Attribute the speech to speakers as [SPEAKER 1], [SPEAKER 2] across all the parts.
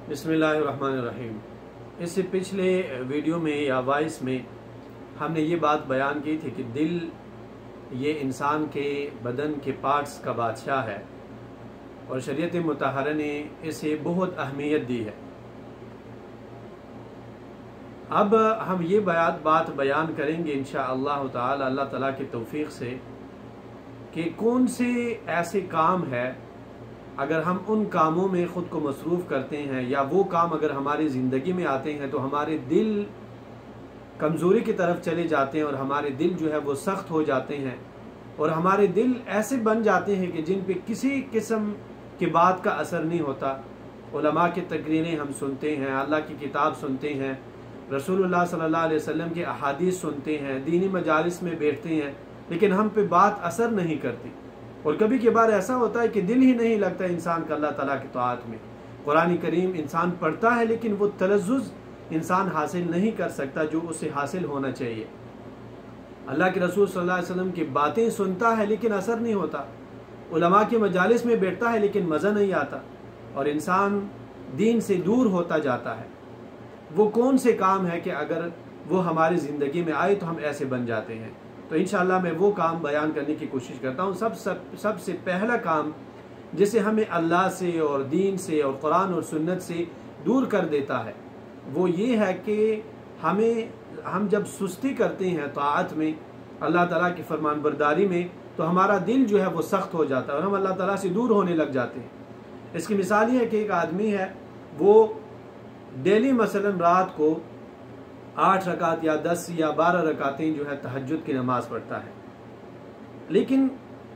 [SPEAKER 1] बिस्मिल्लाहिर्रहमानिर्रहीम। इससे पिछले वीडियो में या वॉइस में हमने ये बात बयान की थी कि दिल ये इंसान के बदन के पार्ट्स का बादशाह है और शरीयत मुतहरा ने इसे बहुत अहमियत दी है। अब हम ये बात बयान करेंगे इंशाअल्लाह ताला अल्लाह ताला की तौफीक से कि कौन से ऐसे काम है अगर हम उन कामों में ख़ुद को मसरूफ़ करते हैं या वो काम अगर हमारी ज़िंदगी में आते हैं तो हमारे दिल कमज़ोरी की तरफ चले जाते हैं और हमारे दिल जो है वो सख्त हो जाते हैं और हमारे दिल ऐसे बन जाते हैं कि जिन पे किसी किस्म की बात का असर नहीं होता। उलमा की तकरीरें हम सुनते हैं, अल्लाह की किताब सुनते हैं, रसूलुल्लाह सल्लल्लाहु अलैहि वसल्लम के अहादीस सुनते हैं, दीनी मजालिस में बैठते हैं, लेकिन हम पे बात असर नहीं करती। और कभी कभार ऐसा होता है कि दिल ही नहीं लगता इंसान का अल्लाह ताला की तआत में। कुरान करीम इंसान पढ़ता है लेकिन वो तलज़्ज़ुज़ इंसान हासिल नहीं कर सकता जो उसे हासिल होना चाहिए। अल्लाह के रसूल सल्लल्लाहु अलैहि वसल्लम की बातें सुनता है लेकिन असर नहीं होता। उलमा के मजालिस में बैठता है लेकिन मज़ा नहीं आता और इंसान दीन से दूर होता जाता है। वो कौन से काम है कि अगर वो हमारी ज़िंदगी में आए तो हम ऐसे बन जाते हैं। तो इंशाअल्लाह मैं वो काम बयान करने की कोशिश करता हूँ। सबसे पहला काम जिसे हमें अल्लाह से और दीन से और कुरान और सुन्नत से दूर कर देता है वो ये है कि हम जब सुस्ती करते हैं ताअत में, अल्लाह ताला की फरमानबरदारी में, तो हमारा दिल जो है वो सख्त हो जाता है और हम अल्लाह ताला से दूर होने लग जाते हैं। इसकी मिसाल ये है कि एक आदमी है वो डेली मसलन रात को 8 रकात या 10 या 12 रकातें जो है तहज्जुद की नमाज पढ़ता है, लेकिन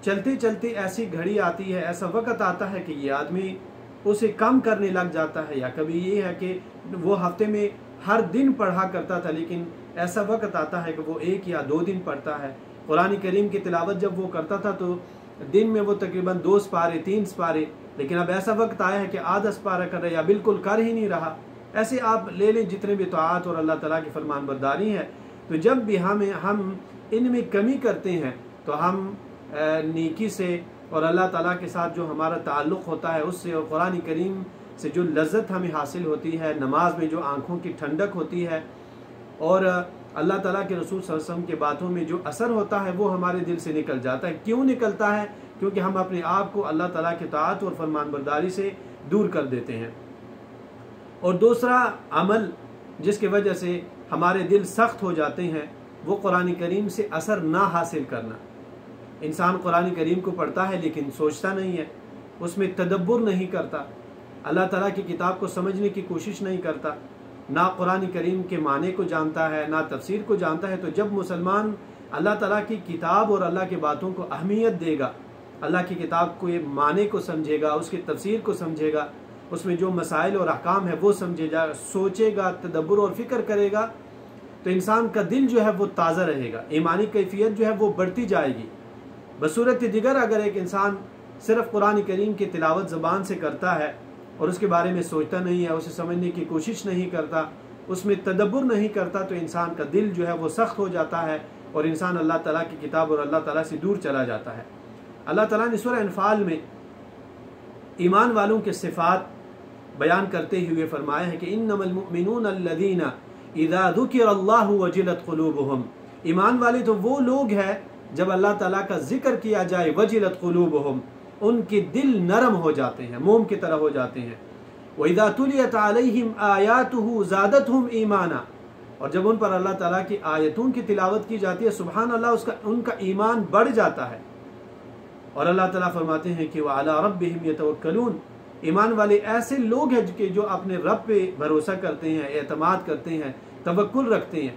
[SPEAKER 1] चलते चलते ऐसी घड़ी आती है, ऐसा वक्त आता है कि ये आदमी उसे कम करने लग जाता है। या कभी ये है कि वो हफ्ते में हर दिन पढ़ा करता था लेकिन ऐसा वक्त आता है कि वो 1 या 2 दिन पढ़ता है। कुरान करीम की तिलावत जब वो करता था तो दिन में वो तकरीबन 2 पारे 3 पारे, लेकिन अब ऐसा वक्त आया है कि आधा पारा कर रहा है या बिल्कुल कर ही नहीं रहा। ऐसे आप ले लें जितने भी तआत और अल्लाह ताला की फरमानबरदारी है। तो जब भी हम इनमें कमी करते हैं तो हम नेकी से और अल्लाह ताला के साथ जो हमारा ताल्लुक़ होता है उससे और कुरान करीम से जो लज्जत हमें हासिल होती है, नमाज में जो आँखों की ठंडक होती है और अल्लाह ताला के रसूल सल्लल्लाहु अलैहि वसल्लम के बातों में जो असर होता है वो हमारे दिल से निकल जाता है। क्यों निकलता है? क्योंकि हम अपने आप को अल्लाह ताला की ताअत और फरमानबरदारी से दूर कर देते हैं। और दूसरा अमल जिसकी वजह से हमारे दिल सख्त हो जाते हैं वो कुरान करीम से असर ना हासिल करना। इंसान कुरान करीम को पढ़ता है लेकिन सोचता नहीं है, उसमें तदब्बुर नहीं करता, अल्लाह ताला की किताब को समझने की कोशिश नहीं करता, ना कुरान करीम के माने को जानता है ना तफसीर को जानता है। तो जब मुसलमान अल्लाह ताला की किताब और अल्लाह की बातों को अहमियत देगा, अल्लाह की किताब को माने को समझेगा, उसकी तफसीर को समझेगा, उसमें जो मसाइल और अहकाम है वो समझेगा, सोचेगा, तदब्बुर और फिक्र करेगा, तो इंसान का दिल जो है वो ताज़ा रहेगा, ईमानी कैफियत जो है वो बढ़ती जाएगी। बसूरत दिगर अगर एक इंसान सिर्फ कुरान करीम की तिलावत ज़बान से करता है और उसके बारे में सोचता नहीं है, उसे समझने की कोशिश नहीं करता, उसमें तदब्बुर नहीं करता, तो इंसान का दिल जो है वो सख्त हो जाता है और इंसान अल्लाह ताला की किताब और अल्लाह ताला से दूर चला जाता है। अल्लाह ताला ने सूरह अनफाल में ईमान वालों के सिफ़ात बयान करते हुए फरमाया है कि इन्नमल मुमिनूना अल्लज़ीना इज़ा ज़ुकिरल्लाहु वजिलत क़ुलूबुहुम। ईमान वाले तो वो लोग हैं जब अल्लाह ताला का जिक्र किया जाए वजिलत क़ुलूबुहुम, उनके दिल नरम हो जाते हैं, मोम की तरह हो जाते हैं। व इज़ा तुलियत अलैहिम आयातुहु ज़ादतहुम ईमाना, और जब उन पर अल्लाह ताला की आयतों की तिलावत की जाती है सुभान अल्लाह उनका ईमान बढ़ जाता है। और अल्लाह ताला फरमाते हैं कि व अला रब्बिहिम यतवक्कलून, ईमान वाले ऐसे लोग हैं कि जो अपने रब पे भरोसा करते हैं, एतमाद करते हैं, तवक्कुल रखते हैं।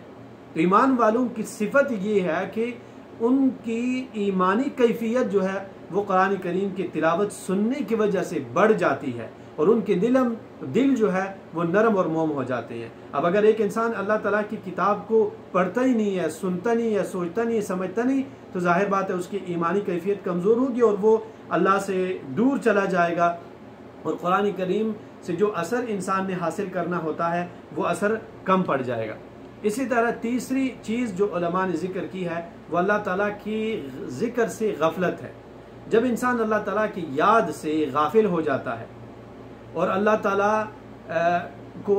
[SPEAKER 1] तो ईमान वालों की सिफत ये है कि उनकी ईमानी कैफियत जो है वो कुरान करीम की तिलावत सुनने की वजह से बढ़ जाती है और उनके दिल जो है वो नरम और मोम हो जाते हैं। अब अगर एक इंसान अल्लाह ताला की किताब को पढ़ता ही नहीं है, सुनता नहीं है, सोचता नहीं है, समझता नहीं, तो जाहिर बात है उसकी ईमानी कैफियत कमज़ोर होगी और वो अल्लाह से दूर चला जाएगा और कुरान करीम से जो असर इंसान ने हासिल करना होता है वो असर कम पड़ जाएगा। इसी तरह तीसरी चीज़ जो उलमा ने जिक्र की है वो अल्लाह ताला की ज़िक्र से गफलत है। जब इंसान अल्लाह ताला की याद से गाफिल हो जाता है और अल्लाह ताला को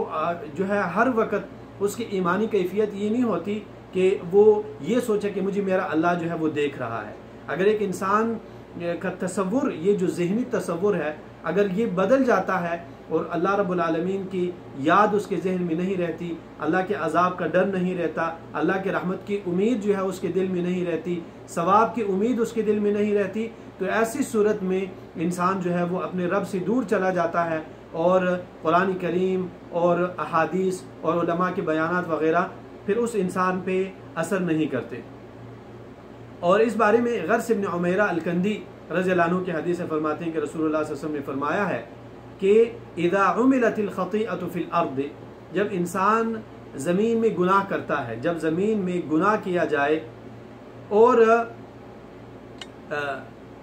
[SPEAKER 1] जो है हर वक्त उसकी ईमानी कैफियत ये नहीं होती कि वो ये सोचे कि मुझे मेरा अल्लाह जो है वो देख रहा है। अगर एक इंसान का तसव्वुर, ये जो ज़हनी तसव्वुर है, अगर ये बदल जाता है और अल्लाह रब्बुल आलमीन की याद उसके जहन में नहीं रहती, अल्लाह के अजाब का डर नहीं रहता, अल्लाह के रहमत की उम्मीद जो है उसके दिल में नहीं रहती, सवाब की उम्मीद उसके दिल में नहीं रहती, तो ऐसी सूरत में इंसान जो है वो अपने रब से दूर चला जाता है और कुरान करीम और अहादीस और उलमा के बयानात वगैरह फिर उस इंसान पे असर नहीं करते। और इस बारे में गर्स इब्न उमैरा अल-कंदी रज़ियल्लाहु अन्हु की हदीस फरमाते हैं कि रसूलुल्लाह सल्लल्लाहु अलैहि वसल्लम ने फरमाया है कि इज़ा उमिलतिल खतीअतु फिल अर्द, जब इंसान ज़मीन में गुनाह करता है, जब ज़मीन में गुनाह किया जाए, और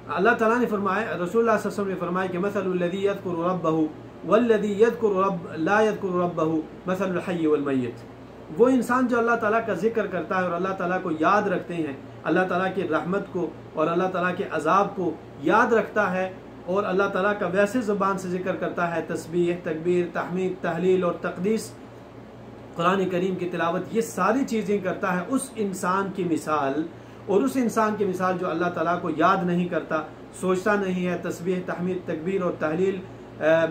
[SPEAKER 1] अल्लाह ताला ने फरमाया, रसूलुल्लाह सल्लल्लाहु अलैहि वसल्लम ने फरमाया कि मसलुल लज़ी यज़कुरु रब्बहु वल्लज़ी ला यज़कुरु रब्बहु मसलुल हय्य वल मय्यत। वो इंसान जो अल्लाह ताला का जिक्र करता है और अल्लाह ताला को याद रखते हैं, अल्लाह ताला की रहमत को और अल्लाह ताला के अजाब को याद रखता है और अल्लाह ताला का वैसे ज़ुबान से जिक्र करता है, तस्बीह, तकबीर, तहमीद, तहलील और तक़दीस, कुरान करीम की तिलावत, ये सारी चीज़ें करता है, उस इंसान की मिसाल और उस इंसान की मिसाल जो अल्लाह ताला को याद नहीं करता, सोचता नहीं है, तस्बीह, तहमीद, तकबीर और तहलील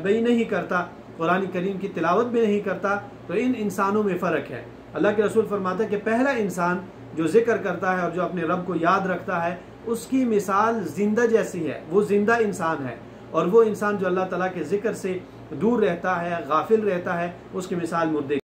[SPEAKER 1] भी नहीं करता, कुरान करीम की तिलावत भी नहीं करता, तो इन इंसानों में फ़र्क है। अल्लाह के रसूल फरमाते हैं कि पहला इंसान जो जिक्र करता है और जो अपने रब को याद रखता है, उसकी मिसाल जिंदा जैसी है, वो जिंदा इंसान है, और वो इंसान जो अल्लाह ताला के जिक्र से दूर रहता है, गाफिल रहता है, उसकी मिसाल मुर्दे